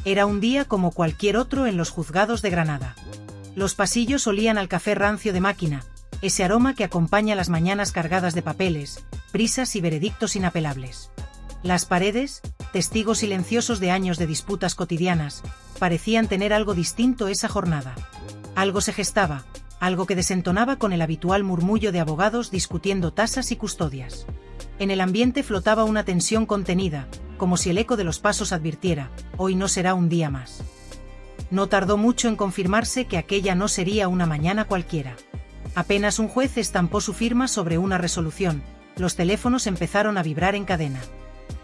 Era un día como cualquier otro en los juzgados de Granada. Los pasillos olían al café rancio de máquina, ese aroma que acompaña las mañanas cargadas de papeles, prisas y veredictos inapelables. Las paredes, testigos silenciosos de años de disputas cotidianas, parecían tener algo distinto esa jornada. Algo se gestaba, algo que desentonaba con el habitual murmullo de abogados discutiendo tasas y custodias. En el ambiente flotaba una tensión contenida, como si el eco de los pasos advirtiera: hoy no será un día más. No tardó mucho en confirmarse que aquella no sería una mañana cualquiera. Apenas un juez estampó su firma sobre una resolución, los teléfonos empezaron a vibrar en cadena.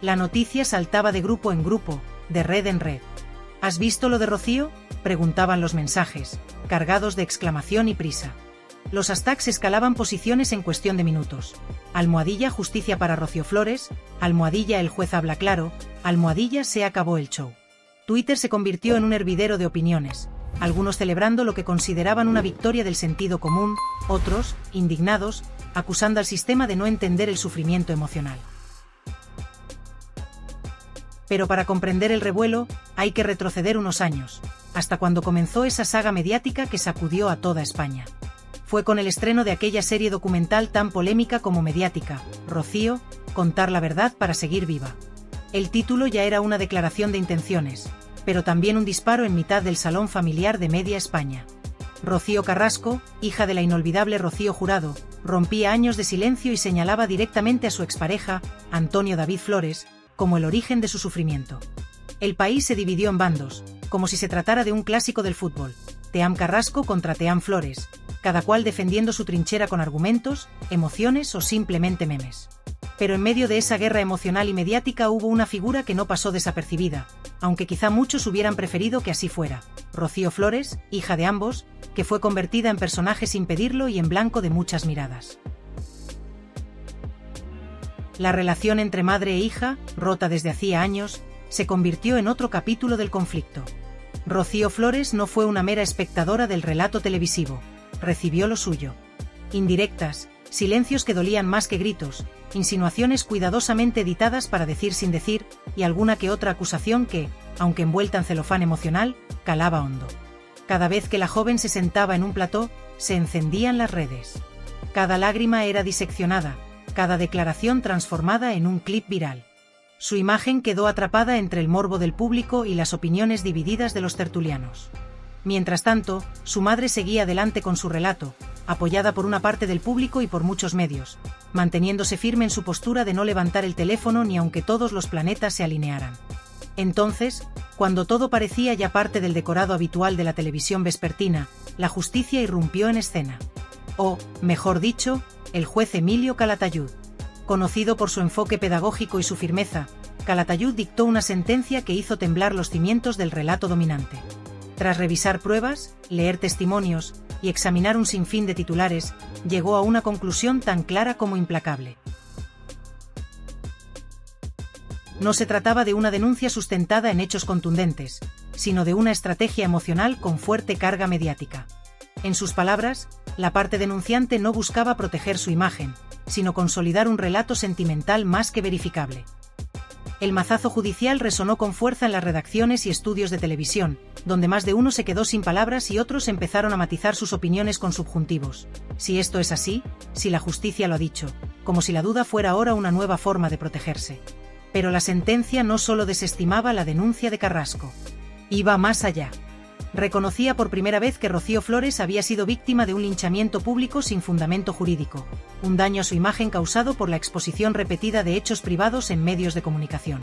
La noticia saltaba de grupo en grupo, de red en red. ¿Has visto lo de Rocío?, preguntaban los mensajes, cargados de exclamación y prisa. Los hashtags escalaban posiciones en cuestión de minutos. Almohadilla justicia para Rocío Flores, almohadilla el juez habla claro, almohadilla se acabó el show. Twitter se convirtió en un hervidero de opiniones, algunos celebrando lo que consideraban una victoria del sentido común, otros, indignados, acusando al sistema de no entender el sufrimiento emocional. Pero para comprender el revuelo, hay que retroceder unos años, hasta cuando comenzó esa saga mediática que sacudió a toda España. Fue con el estreno de aquella serie documental tan polémica como mediática, Rocío, contar la verdad para seguir viva. El título ya era una declaración de intenciones, pero también un disparo en mitad del salón familiar de media España. Rocío Carrasco, hija de la inolvidable Rocío Jurado, rompía años de silencio y señalaba directamente a su expareja, Antonio David Flores, como el origen de su sufrimiento. El país se dividió en bandos, como si se tratara de un clásico del fútbol: Team Carrasco contra Team Flores, cada cual defendiendo su trinchera con argumentos, emociones o simplemente memes. Pero en medio de esa guerra emocional y mediática hubo una figura que no pasó desapercibida, aunque quizá muchos hubieran preferido que así fuera: Rocío Flores, hija de ambos, que fue convertida en personaje sin pedirlo y en blanco de muchas miradas. La relación entre madre e hija, rota desde hacía años, se convirtió en otro capítulo del conflicto. Rocío Flores no fue una mera espectadora del relato televisivo, recibió lo suyo. Indirectas, silencios que dolían más que gritos, insinuaciones cuidadosamente editadas para decir sin decir, y alguna que otra acusación que, aunque envuelta en celofán emocional, calaba hondo. Cada vez que la joven se sentaba en un plató, se encendían las redes. Cada lágrima era diseccionada, cada declaración transformada en un clip viral. Su imagen quedó atrapada entre el morbo del público y las opiniones divididas de los tertulianos. Mientras tanto, su madre seguía adelante con su relato, apoyada por una parte del público y por muchos medios, manteniéndose firme en su postura de no levantar el teléfono ni aunque todos los planetas se alinearan. Entonces, cuando todo parecía ya parte del decorado habitual de la televisión vespertina, la justicia irrumpió en escena. O, mejor dicho, el juez Emilio Calatayud. Conocido por su enfoque pedagógico y su firmeza, Calatayud dictó una sentencia que hizo temblar los cimientos del relato dominante. Tras revisar pruebas, leer testimonios y examinar un sinfín de titulares, llegó a una conclusión tan clara como implacable. No se trataba de una denuncia sustentada en hechos contundentes, sino de una estrategia emocional con fuerte carga mediática. En sus palabras, la parte denunciante no buscaba proteger su imagen, sino consolidar un relato sentimental más que verificable. El mazazo judicial resonó con fuerza en las redacciones y estudios de televisión, donde más de uno se quedó sin palabras y otros empezaron a matizar sus opiniones con subjuntivos. Si esto es así, si la justicia lo ha dicho, como si la duda fuera ahora una nueva forma de protegerse. Pero la sentencia no solo desestimaba la denuncia de Carrasco. Iba más allá. Reconocía por primera vez que Rocío Flores había sido víctima de un linchamiento público sin fundamento jurídico, un daño a su imagen causado por la exposición repetida de hechos privados en medios de comunicación.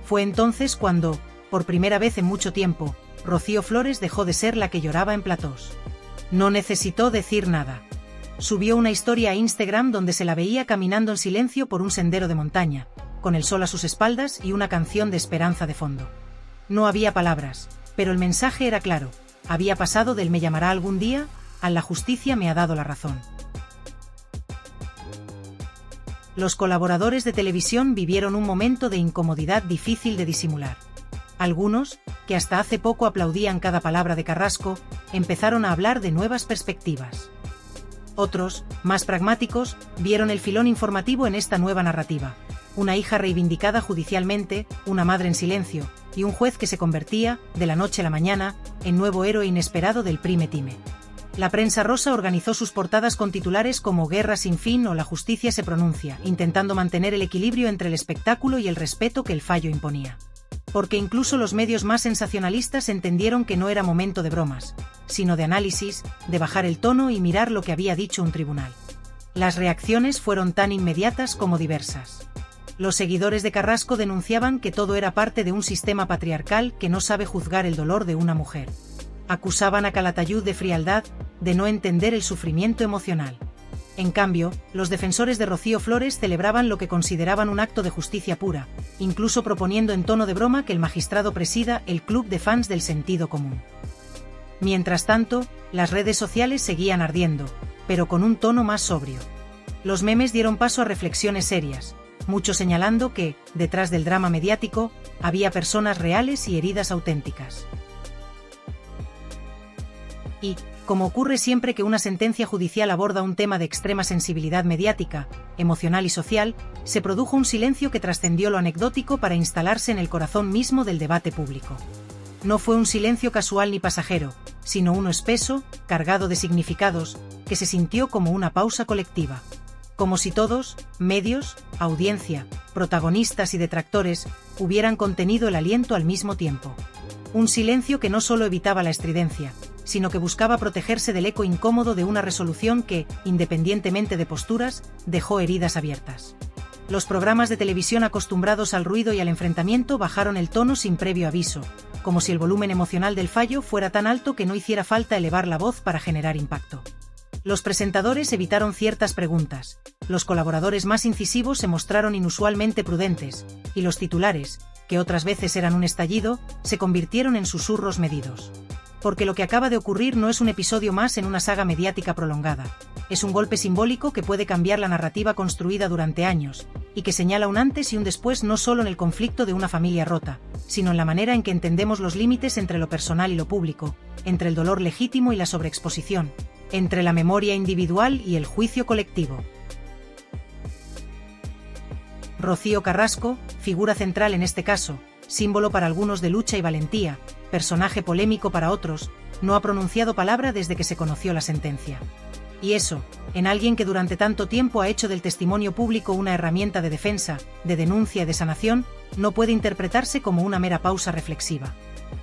Fue entonces cuando, por primera vez en mucho tiempo, Rocío Flores dejó de ser la que lloraba en platós. No necesitó decir nada. Subió una historia a Instagram donde se la veía caminando en silencio por un sendero de montaña, con el sol a sus espaldas y una canción de esperanza de fondo. No había palabras, pero el mensaje era claro: había pasado del "me llamará algún día" a "la justicia me ha dado la razón". Los colaboradores de televisión vivieron un momento de incomodidad difícil de disimular. Algunos, que hasta hace poco aplaudían cada palabra de Carrasco, empezaron a hablar de nuevas perspectivas. Otros, más pragmáticos, vieron el filón informativo en esta nueva narrativa. Una hija reivindicada judicialmente, una madre en silencio, y un juez que se convertía, de la noche a la mañana, en nuevo héroe inesperado del prime time. La prensa rosa organizó sus portadas con titulares como Guerra sin fin o La justicia se pronuncia, intentando mantener el equilibrio entre el espectáculo y el respeto que el fallo imponía. Porque incluso los medios más sensacionalistas entendieron que no era momento de bromas, sino de análisis, de bajar el tono y mirar lo que había dicho un tribunal. Las reacciones fueron tan inmediatas como diversas. Los seguidores de Carrasco denunciaban que todo era parte de un sistema patriarcal que no sabe juzgar el dolor de una mujer. Acusaban a Calatayud de frialdad, de no entender el sufrimiento emocional. En cambio, los defensores de Rocío Flores celebraban lo que consideraban un acto de justicia pura, incluso proponiendo en tono de broma que el magistrado presida el club de fans del sentido común. Mientras tanto, las redes sociales seguían ardiendo, pero con un tono más sobrio. Los memes dieron paso a reflexiones serias, muchos señalando que, detrás del drama mediático, había personas reales y heridas auténticas. Y, como ocurre siempre que una sentencia judicial aborda un tema de extrema sensibilidad mediática, emocional y social, se produjo un silencio que trascendió lo anecdótico para instalarse en el corazón mismo del debate público. No fue un silencio casual ni pasajero, sino uno espeso, cargado de significados, que se sintió como una pausa colectiva. Como si todos, medios, audiencia, protagonistas y detractores, hubieran contenido el aliento al mismo tiempo. Un silencio que no solo evitaba la estridencia, sino que buscaba protegerse del eco incómodo de una resolución que, independientemente de posturas, dejó heridas abiertas. Los programas de televisión acostumbrados al ruido y al enfrentamiento bajaron el tono sin previo aviso, como si el volumen emocional del fallo fuera tan alto que no hiciera falta elevar la voz para generar impacto. Los presentadores evitaron ciertas preguntas, los colaboradores más incisivos se mostraron inusualmente prudentes, y los titulares, que otras veces eran un estallido, se convirtieron en susurros medidos. Porque lo que acaba de ocurrir no es un episodio más en una saga mediática prolongada, es un golpe simbólico que puede cambiar la narrativa construida durante años, y que señala un antes y un después no solo en el conflicto de una familia rota, sino en la manera en que entendemos los límites entre lo personal y lo público, entre el dolor legítimo y la sobreexposición, entre la memoria individual y el juicio colectivo. Rocío Carrasco, figura central en este caso, símbolo para algunos de lucha y valentía, personaje polémico para otros, no ha pronunciado palabra desde que se conoció la sentencia. Y eso, en alguien que durante tanto tiempo ha hecho del testimonio público una herramienta de defensa, de denuncia y de sanación, no puede interpretarse como una mera pausa reflexiva.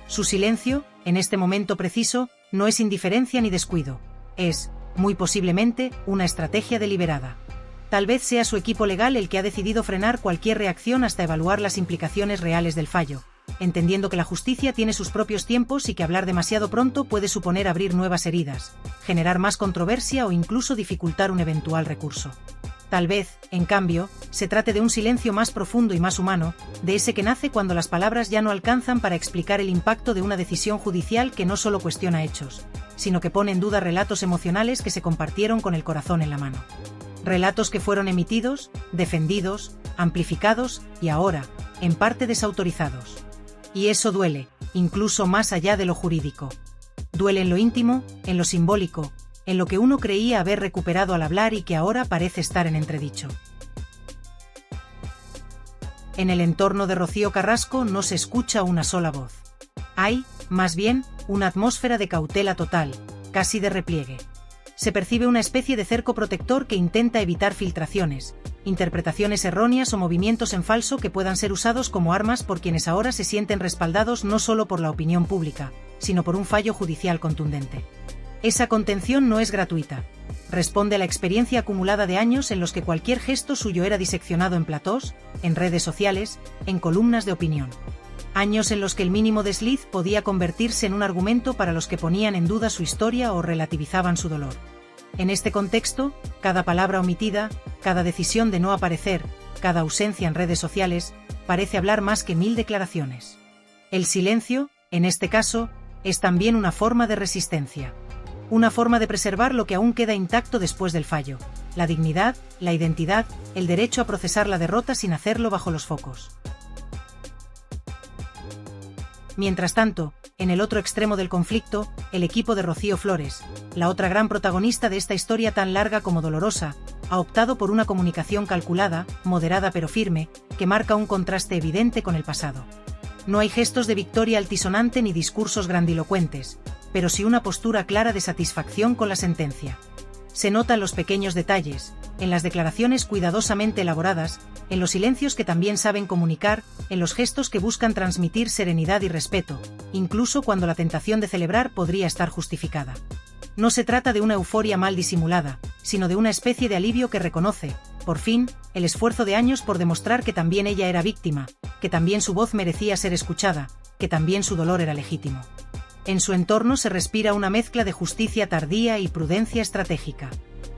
Su silencio, en este momento preciso, no es indiferencia ni descuido, es, muy posiblemente, una estrategia deliberada. Tal vez sea su equipo legal el que ha decidido frenar cualquier reacción hasta evaluar las implicaciones reales del fallo, entendiendo que la justicia tiene sus propios tiempos y que hablar demasiado pronto puede suponer abrir nuevas heridas, generar más controversia o incluso dificultar un eventual recurso. Tal vez, en cambio, se trate de un silencio más profundo y más humano, de ese que nace cuando las palabras ya no alcanzan para explicar el impacto de una decisión judicial que no solo cuestiona hechos, sino que pone en duda relatos emocionales que se compartieron con el corazón en la mano. Relatos que fueron emitidos, defendidos, amplificados y ahora, en parte desautorizados. Y eso duele, incluso más allá de lo jurídico. Duele en lo íntimo, en lo simbólico, en lo que uno creía haber recuperado al hablar y que ahora parece estar en entredicho. En el entorno de Rocío Carrasco no se escucha una sola voz. Hay, más bien, una atmósfera de cautela total, casi de repliegue. Se percibe una especie de cerco protector que intenta evitar filtraciones, interpretaciones erróneas o movimientos en falso que puedan ser usados como armas por quienes ahora se sienten respaldados no solo por la opinión pública, sino por un fallo judicial contundente. Esa contención no es gratuita. Responde a la experiencia acumulada de años en los que cualquier gesto suyo era diseccionado en platós, en redes sociales, en columnas de opinión. Años en los que el mínimo desliz podía convertirse en un argumento para los que ponían en duda su historia o relativizaban su dolor. En este contexto, cada palabra omitida, cada decisión de no aparecer, cada ausencia en redes sociales, parece hablar más que 1000 declaraciones. El silencio, en este caso, es también una forma de resistencia. Una forma de preservar lo que aún queda intacto después del fallo, la dignidad, la identidad, el derecho a procesar la derrota sin hacerlo bajo los focos. Mientras tanto, en el otro extremo del conflicto, el equipo de Rocío Flores, la otra gran protagonista de esta historia tan larga como dolorosa, ha optado por una comunicación calculada, moderada pero firme, que marca un contraste evidente con el pasado. No hay gestos de victoria altisonante ni discursos grandilocuentes, pero sí una postura clara de satisfacción con la sentencia. Se nota en los pequeños detalles, en las declaraciones cuidadosamente elaboradas, en los silencios que también saben comunicar, en los gestos que buscan transmitir serenidad y respeto, incluso cuando la tentación de celebrar podría estar justificada. No se trata de una euforia mal disimulada, sino de una especie de alivio que reconoce, por fin, el esfuerzo de años por demostrar que también ella era víctima, que también su voz merecía ser escuchada, que también su dolor era legítimo. En su entorno se respira una mezcla de justicia tardía y prudencia estratégica.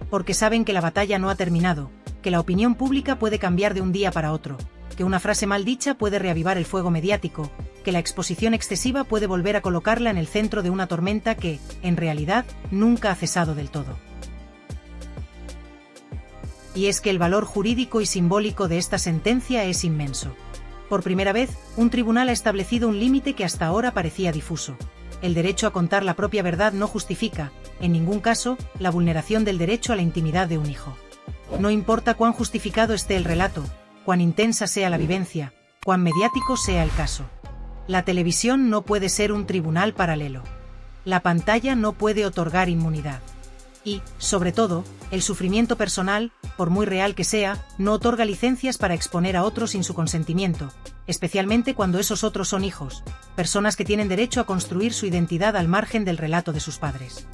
Porque saben que la batalla no ha terminado, que la opinión pública puede cambiar de un día para otro, que una frase mal dicha puede reavivar el fuego mediático, que la exposición excesiva puede volver a colocarla en el centro de una tormenta que, en realidad, nunca ha cesado del todo. Y es que el valor jurídico y simbólico de esta sentencia es inmenso. Por primera vez, un tribunal ha establecido un límite que hasta ahora parecía difuso. El derecho a contar la propia verdad no justifica, en ningún caso, la vulneración del derecho a la intimidad de un hijo. No importa cuán justificado esté el relato, cuán intensa sea la vivencia, cuán mediático sea el caso. La televisión no puede ser un tribunal paralelo. La pantalla no puede otorgar inmunidad. Y, sobre todo, el sufrimiento personal, por muy real que sea, no otorga licencias para exponer a otros sin su consentimiento, especialmente cuando esos otros son hijos, personas que tienen derecho a construir su identidad al margen del relato de sus padres.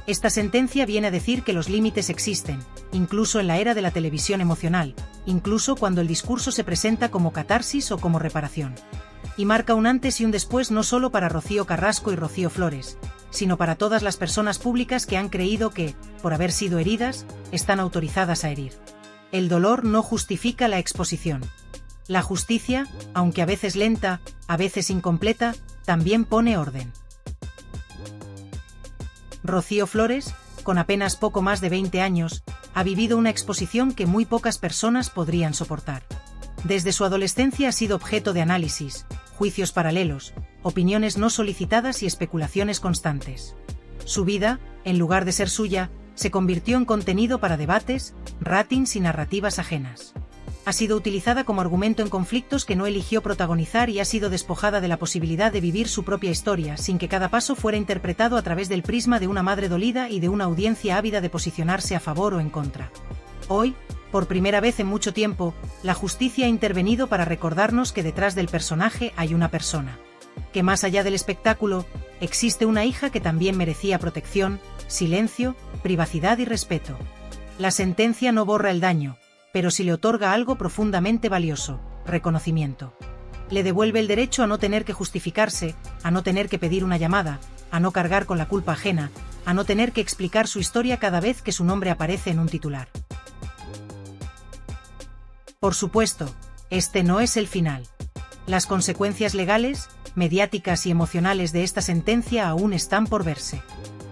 Esta sentencia viene a decir que los límites existen, incluso en la era de la televisión emocional, incluso cuando el discurso se presenta como catarsis o como reparación. Y marca un antes y un después no solo para Rocío Carrasco y Rocío Flores, sino para todas las personas públicas que han creído que, por haber sido heridas, están autorizadas a herir. El dolor no justifica la exposición. La justicia, aunque a veces lenta, a veces incompleta, también pone orden. Rocío Flores, con apenas poco más de 20 años, ha vivido una exposición que muy pocas personas podrían soportar. Desde su adolescencia ha sido objeto de análisis, juicios paralelos, opiniones no solicitadas y especulaciones constantes. Su vida, en lugar de ser suya, se convirtió en contenido para debates, ratings y narrativas ajenas. Ha sido utilizada como argumento en conflictos que no eligió protagonizar y ha sido despojada de la posibilidad de vivir su propia historia sin que cada paso fuera interpretado a través del prisma de una madre dolida y de una audiencia ávida de posicionarse a favor o en contra. Hoy, por primera vez en mucho tiempo, la justicia ha intervenido para recordarnos que detrás del personaje hay una persona. Que más allá del espectáculo, existe una hija que también merecía protección, silencio, privacidad y respeto. La sentencia no borra el daño, pero sí le otorga algo profundamente valioso: reconocimiento. Le devuelve el derecho a no tener que justificarse, a no tener que pedir una llamada, a no cargar con la culpa ajena, a no tener que explicar su historia cada vez que su nombre aparece en un titular. Por supuesto, este no es el final. Las consecuencias legales, mediáticas y emocionales de esta sentencia aún están por verse.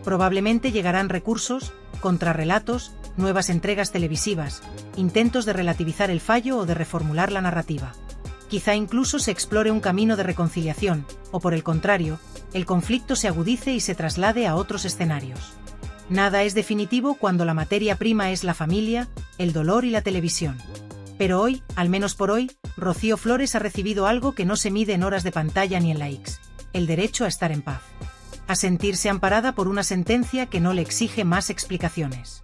Probablemente llegarán recursos, contrarrelatos, nuevas entregas televisivas, intentos de relativizar el fallo o de reformular la narrativa. Quizá incluso se explore un camino de reconciliación, o por el contrario, el conflicto se agudice y se traslade a otros escenarios. Nada es definitivo cuando la materia prima es la familia, el dolor y la televisión. Pero hoy, al menos por hoy, Rocío Flores ha recibido algo que no se mide en horas de pantalla ni en likes: el derecho a estar en paz. A sentirse amparada por una sentencia que no le exige más explicaciones.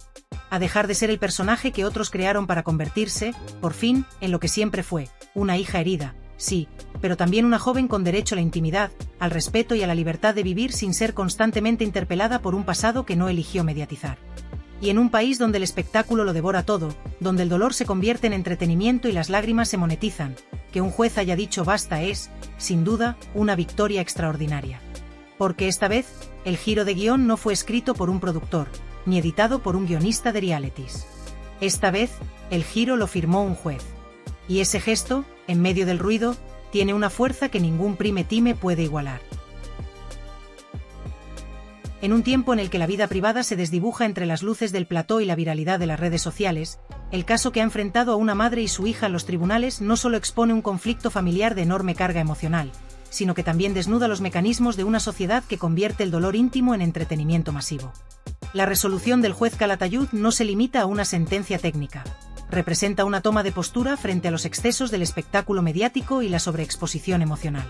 A dejar de ser el personaje que otros crearon para convertirse, por fin, en lo que siempre fue: una hija herida, sí, pero también una joven con derecho a la intimidad, al respeto y a la libertad de vivir sin ser constantemente interpelada por un pasado que no eligió mediatizar. Y en un país donde el espectáculo lo devora todo, donde el dolor se convierte en entretenimiento y las lágrimas se monetizan, que un juez haya dicho basta es, sin duda, una victoria extraordinaria. Porque esta vez, el giro de guión no fue escrito por un productor, ni editado por un guionista de realities. Esta vez, el giro lo firmó un juez. Y ese gesto, en medio del ruido, tiene una fuerza que ningún prime time puede igualar. En un tiempo en el que la vida privada se desdibuja entre las luces del plató y la viralidad de las redes sociales, el caso que ha enfrentado a una madre y su hija en los tribunales no solo expone un conflicto familiar de enorme carga emocional, sino que también desnuda los mecanismos de una sociedad que convierte el dolor íntimo en entretenimiento masivo. La resolución del juez Calatayud no se limita a una sentencia técnica. Representa una toma de postura frente a los excesos del espectáculo mediático y la sobreexposición emocional.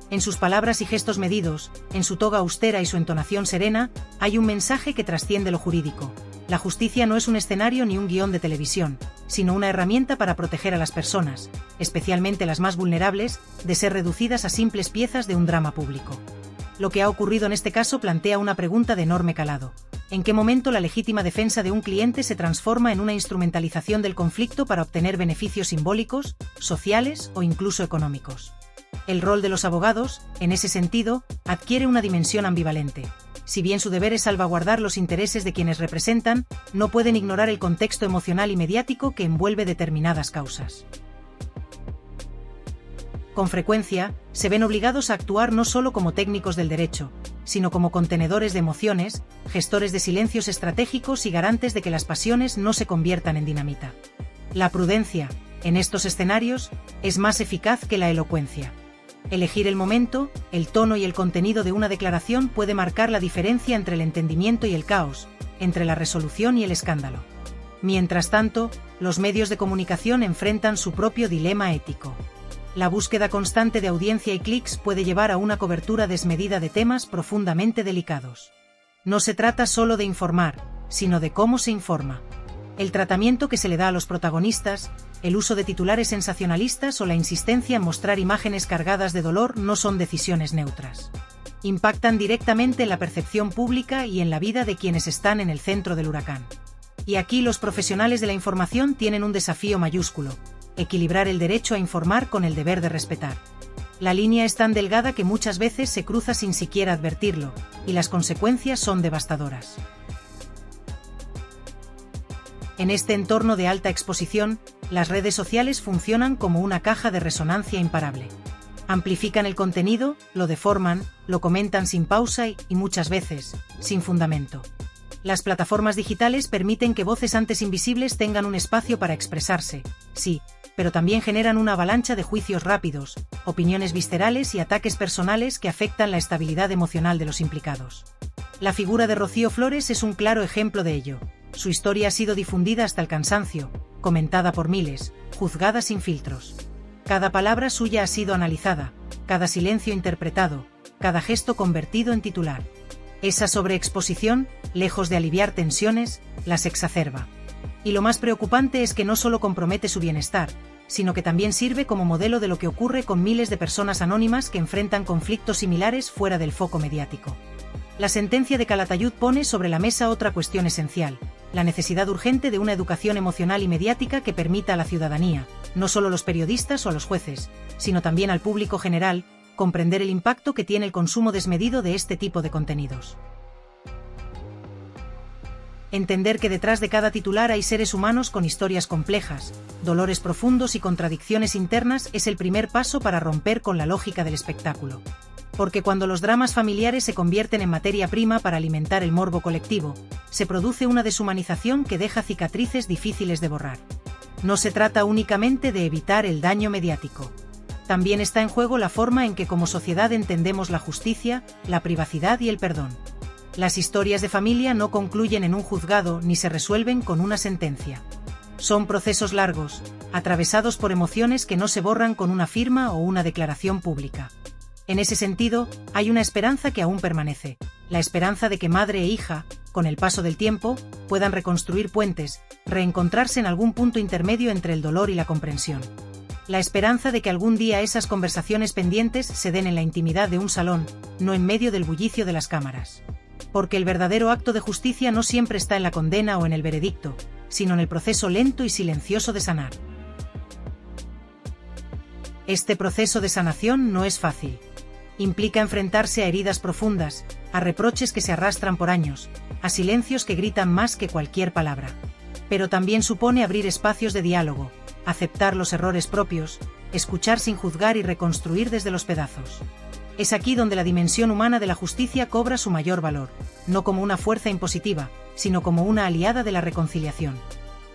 En sus palabras y gestos medidos, en su toga austera y su entonación serena, hay un mensaje que trasciende lo jurídico. La justicia no es un escenario ni un guión de televisión, sino una herramienta para proteger a las personas, especialmente las más vulnerables, de ser reducidas a simples piezas de un drama público. Lo que ha ocurrido en este caso plantea una pregunta de enorme calado. ¿En qué momento la legítima defensa de un cliente se transforma en una instrumentalización del conflicto para obtener beneficios simbólicos, sociales o incluso económicos? El rol de los abogados, en ese sentido, adquiere una dimensión ambivalente. Si bien su deber es salvaguardar los intereses de quienes representan, no pueden ignorar el contexto emocional y mediático que envuelve determinadas causas. Con frecuencia, se ven obligados a actuar no solo como técnicos del derecho, sino como contenedores de emociones, gestores de silencios estratégicos y garantes de que las pasiones no se conviertan en dinamita. La prudencia, en estos escenarios, es más eficaz que la elocuencia. Elegir el momento, el tono y el contenido de una declaración puede marcar la diferencia entre el entendimiento y el caos, entre la resolución y el escándalo. Mientras tanto, los medios de comunicación enfrentan su propio dilema ético. La búsqueda constante de audiencia y clics puede llevar a una cobertura desmedida de temas profundamente delicados. No se trata solo de informar, sino de cómo se informa. El tratamiento que se le da a los protagonistas, el uso de titulares sensacionalistas o la insistencia en mostrar imágenes cargadas de dolor no son decisiones neutras. Impactan directamente en la percepción pública y en la vida de quienes están en el centro del huracán. Y aquí los profesionales de la información tienen un desafío mayúsculo: equilibrar el derecho a informar con el deber de respetar. La línea es tan delgada que muchas veces se cruza sin siquiera advertirlo, y las consecuencias son devastadoras. En este entorno de alta exposición, las redes sociales funcionan como una caja de resonancia imparable. Amplifican el contenido, lo deforman, lo comentan sin pausa y muchas veces, sin fundamento. Las plataformas digitales permiten que voces antes invisibles tengan un espacio para expresarse, sí, pero también generan una avalancha de juicios rápidos, opiniones viscerales y ataques personales que afectan la estabilidad emocional de los implicados. La figura de Rocío Flores es un claro ejemplo de ello. Su historia ha sido difundida hasta el cansancio, comentada por miles, juzgada sin filtros. Cada palabra suya ha sido analizada, cada silencio interpretado, cada gesto convertido en titular. Esa sobreexposición, lejos de aliviar tensiones, las exacerba. Y lo más preocupante es que no solo compromete su bienestar, sino que también sirve como modelo de lo que ocurre con miles de personas anónimas que enfrentan conflictos similares fuera del foco mediático. La sentencia de Calatayud pone sobre la mesa otra cuestión esencial: la necesidad urgente de una educación emocional y mediática que permita a la ciudadanía, no solo a los periodistas o a los jueces, sino también al público general, comprender el impacto que tiene el consumo desmedido de este tipo de contenidos. Entender que detrás de cada titular hay seres humanos con historias complejas, dolores profundos y contradicciones internas es el primer paso para romper con la lógica del espectáculo. Porque cuando los dramas familiares se convierten en materia prima para alimentar el morbo colectivo, se produce una deshumanización que deja cicatrices difíciles de borrar. No se trata únicamente de evitar el daño mediático. También está en juego la forma en que como sociedad entendemos la justicia, la privacidad y el perdón. Las historias de familia no concluyen en un juzgado ni se resuelven con una sentencia. Son procesos largos, atravesados por emociones que no se borran con una firma o una declaración pública. En ese sentido, hay una esperanza que aún permanece, la esperanza de que madre e hija, con el paso del tiempo, puedan reconstruir puentes, reencontrarse en algún punto intermedio entre el dolor y la comprensión. La esperanza de que algún día esas conversaciones pendientes se den en la intimidad de un salón, no en medio del bullicio de las cámaras. Porque el verdadero acto de justicia no siempre está en la condena o en el veredicto, sino en el proceso lento y silencioso de sanar. Este proceso de sanación no es fácil. Implica enfrentarse a heridas profundas, a reproches que se arrastran por años, a silencios que gritan más que cualquier palabra. Pero también supone abrir espacios de diálogo, aceptar los errores propios, escuchar sin juzgar y reconstruir desde los pedazos. Es aquí donde la dimensión humana de la justicia cobra su mayor valor, no como una fuerza impositiva, sino como una aliada de la reconciliación.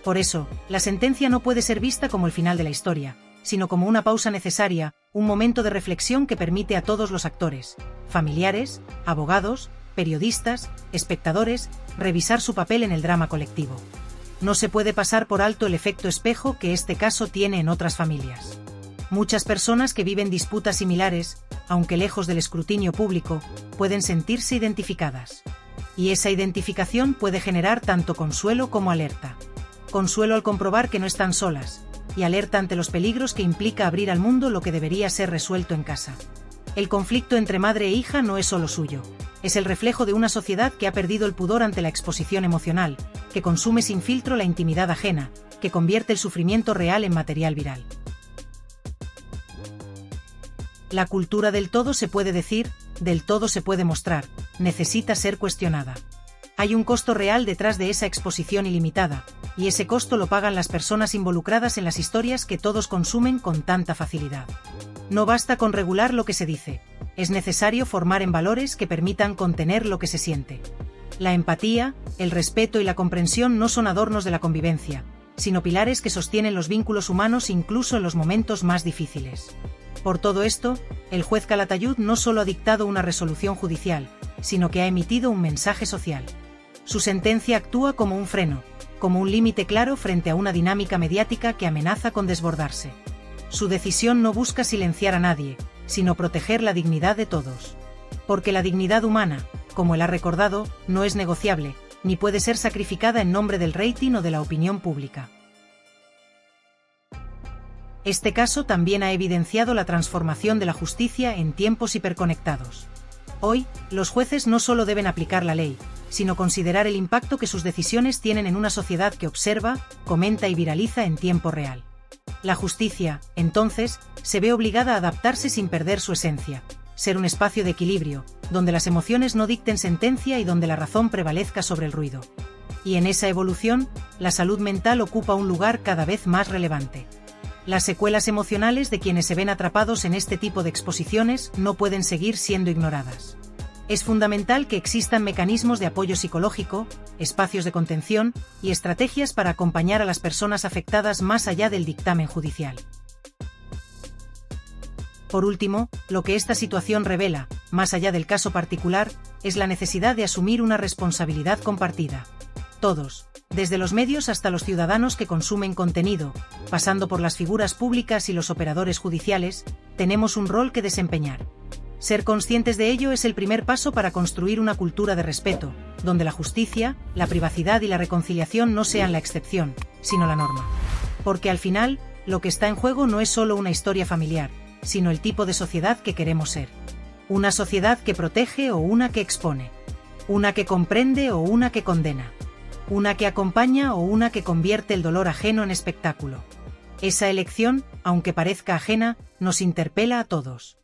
Por eso, la sentencia no puede ser vista como el final de la historia, sino como una pausa necesaria, un momento de reflexión que permite a todos los actores, familiares, abogados, periodistas, espectadores, revisar su papel en el drama colectivo. No se puede pasar por alto el efecto espejo que este caso tiene en otras familias. Muchas personas que viven disputas similares, aunque lejos del escrutinio público, pueden sentirse identificadas. Y esa identificación puede generar tanto consuelo como alerta. Consuelo al comprobar que no están solas, y alerta ante los peligros que implica abrir al mundo lo que debería ser resuelto en casa. El conflicto entre madre e hija no es solo suyo, es el reflejo de una sociedad que ha perdido el pudor ante la exposición emocional, que consume sin filtro la intimidad ajena, que convierte el sufrimiento real en material viral. La cultura del todo se puede decir, del todo se puede mostrar, necesita ser cuestionada. Hay un costo real detrás de esa exposición ilimitada, y ese costo lo pagan las personas involucradas en las historias que todos consumen con tanta facilidad. No basta con regular lo que se dice, es necesario formar en valores que permitan contener lo que se siente. La empatía, el respeto y la comprensión no son adornos de la convivencia, sino pilares que sostienen los vínculos humanos incluso en los momentos más difíciles. Por todo esto, el juez Calatayud no solo ha dictado una resolución judicial, sino que ha emitido un mensaje social. Su sentencia actúa como un freno, como un límite claro frente a una dinámica mediática que amenaza con desbordarse. Su decisión no busca silenciar a nadie, sino proteger la dignidad de todos. Porque la dignidad humana, como él ha recordado, no es negociable, ni puede ser sacrificada en nombre del rating o de la opinión pública. Este caso también ha evidenciado la transformación de la justicia en tiempos hiperconectados. Hoy, los jueces no solo deben aplicar la ley, sino considerar el impacto que sus decisiones tienen en una sociedad que observa, comenta y viraliza en tiempo real. La justicia, entonces, se ve obligada a adaptarse sin perder su esencia, ser un espacio de equilibrio, donde las emociones no dicten sentencia y donde la razón prevalezca sobre el ruido. Y en esa evolución, la salud mental ocupa un lugar cada vez más relevante. Las secuelas emocionales de quienes se ven atrapados en este tipo de exposiciones no pueden seguir siendo ignoradas. Es fundamental que existan mecanismos de apoyo psicológico, espacios de contención y estrategias para acompañar a las personas afectadas más allá del dictamen judicial. Por último, lo que esta situación revela, más allá del caso particular, es la necesidad de asumir una responsabilidad compartida. Todos, desde los medios hasta los ciudadanos que consumen contenido, pasando por las figuras públicas y los operadores judiciales, tenemos un rol que desempeñar. Ser conscientes de ello es el primer paso para construir una cultura de respeto, donde la justicia, la privacidad y la reconciliación no sean la excepción, sino la norma. Porque al final, lo que está en juego no es solo una historia familiar, sino el tipo de sociedad que queremos ser. Una sociedad que protege o una que expone. Una que comprende o una que condena. Una que acompaña o una que convierte el dolor ajeno en espectáculo. Esa elección, aunque parezca ajena, nos interpela a todos.